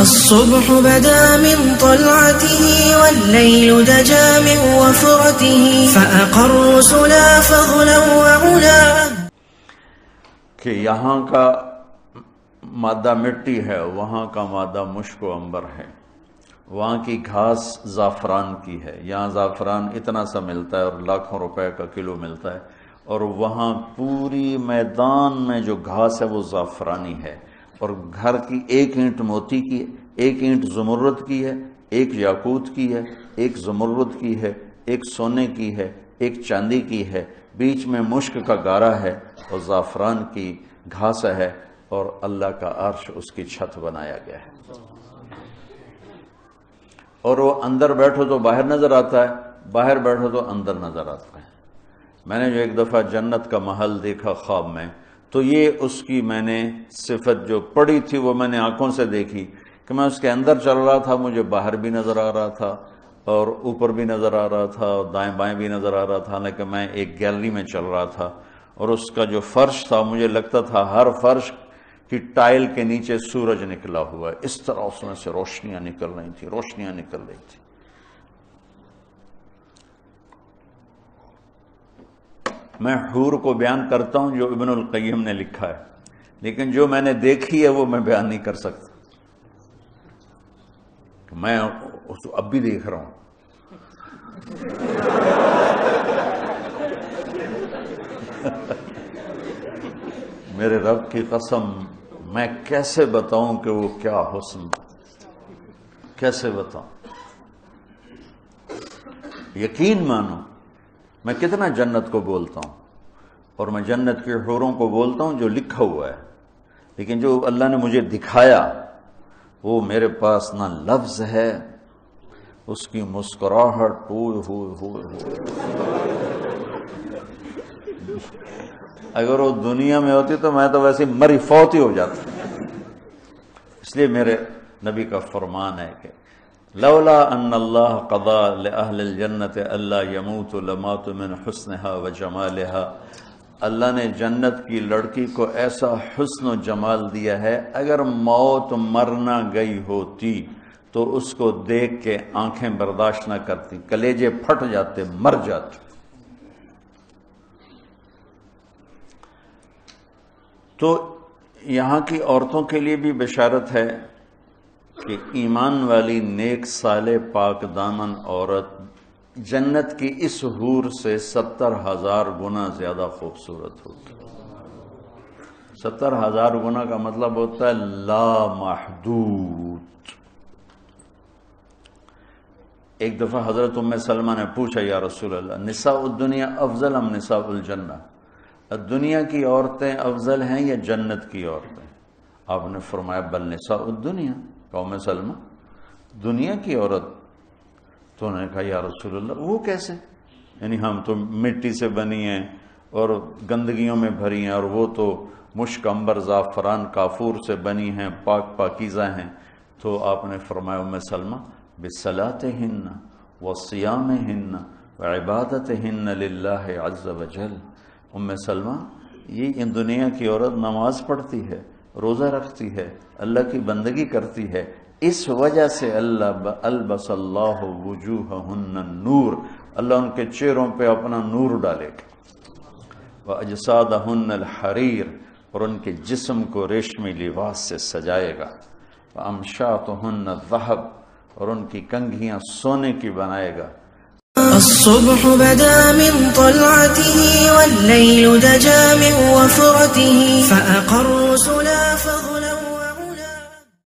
الصبح بدا من طلعته والليل دجا من وفرته فأقر سلا فضلا وعلا. کہ یہاں کا مادہ مٹی ہے، وہاں کا مادہ مشک و عنبر ہے، وہاں کی گھاس زعفران کی ہے، یہاں زعفران اتنا سا ملتا ہے اور لاکھوں روپے کا کلو ملتا ہے، اور وہاں پوری میدان میں جو گھاس ہے وہ زعفرانی ہے، اور گھر کی ایک اینٹ موتی کی ہے، ایک اینٹ زمرد کی ہے، ایک یاقوت کی ہے، ایک زمرد کی ہے، ایک سونے کی ہے، ایک چاندی کی ہے، بیچ میں مشک کا گارا ہے اور زعفران کی گھاس ہے، اور اللہ کا عرش اس کی چھت بنایا گیا ہے، اور وہ اندر بیٹھو تو باہر نظر آتا ہے، باہر بیٹھو تو اندر نظر آتا ہے۔ میں نے جو ایک دفعہ جنت کا محل دیکھا خواب میں، تو یہ اس کی میں نے صفت جو پڑھی تھی وہ میں نے آنکھوں سے دیکھی کہ میں اس کے اندر چل رہا تھا، مجھے باہر بھی نظر آ رہا تھا اور اوپر بھی نظر آ رہا تھا اور دائیں بائیں بھی نظر آ رہا تھا، لیکن میں ایک گیلری میں چل رہا تھا، اور اس کا جو فرش تھا مجھے لگتا تھا ہر فرش کی ٹائل کے نیچے سورج نکلا ہوا ہے، اس طرح اس میں سے روشنیاں نکل رہی تھی، روشنیاں نکل رہی تھی۔ میں حور کو بیان کرتا ہوں جو ابن القیم نے لکھا ہے، لیکن جو میں نے دیکھی ہے وہ میں بیان نہیں کر سکتا، میں اب بھی دیکھ رہا ہوں۔ میرے رب کی قسم، میں کیسے بتاؤں کہ وہ کیا حسن، کیسے بتاؤں؟ یقین مانو میں کتنا جنت کو بولتا ہوں، اور میں جنت کے حوروں کو بولتا ہوں جو لکھا ہوا ہے، لیکن جو اللہ نے مجھے دکھایا وہ میرے پاس نہ لفظ ہے، اس کی مسکراہٹ اگر وہ دنیا میں ہوتی تو میں تو ویسے مری فوت ہی ہو جاتا۔ اس لیے میرے نبی کا فرمان ہے کہ لولا ان اللہ قضا لأہل الجنت الا يموت لمات من حسنها وجمالها، اللہ نے جنت کی لڑکی کو ایسا حسن و جمال دیا ہے، اگر موت مرنا گئی ہوتی تو اس کو دیکھ کے آنکھیں برداشت نہ کرتی، کلیجے پھٹ جاتے، مر جاتے۔ تو یہاں کی عورتوں کے لیے بھی بشارت ہے کہ ایمان والی نیک صالح پاک دامن عورت جنت کی اس حور سے 70,000 گنا زیادہ خوبصورت ہوگی۔ 70,000 گنا کا مطلب ہوتا ہے لا محدود۔ ایک دفعہ حضرت ام سلمہ نے پوچھا یا رسول اللہ، نساء الدنیا افضل ام نساء الجنہ، دنیا کی عورتیں افضل ہیں یا جنت کی عورتیں؟ آپ نے فرمایا بل نساء الدنیا۔ ام سلمہ دنیا کی عورت؟ تو انہوں نے کہا یا رسول اللہ وہ کیسے؟ یعنی ہم تو مٹی سے بنی ہیں اور گندگیوں میں بھری ہیں، اور وہ تو مشک عنبر زعفران کافور سے بنی ہیں، پاک پاکیزہ ہیں۔ تو آپ نے فرمایا ام سلمہ بصلاتہن وصیامہن وعبادتہن للہ عز وجل۔ ام سلمہ یہ ان دنیا کی عورت نماز پڑھتی ہے، روزہ رکھتی ہے، اللہ کی بندگی کرتی ہے، اس وجہ سے اللہ البس اللہ وجوہہن النور، اللہ ان کے چہروں پہ اپنا نور ڈالے گا، واجسادہن الحریر، اور ان کے جسم کو ریشمی لباس سے سجائے گا، وامشاطہن الذہب، اور ان کی کنگھیاں سونے کی بنائے گا۔ الصبح بدا من طلعته والليل دجا من وفرته فأقر سلا فضلا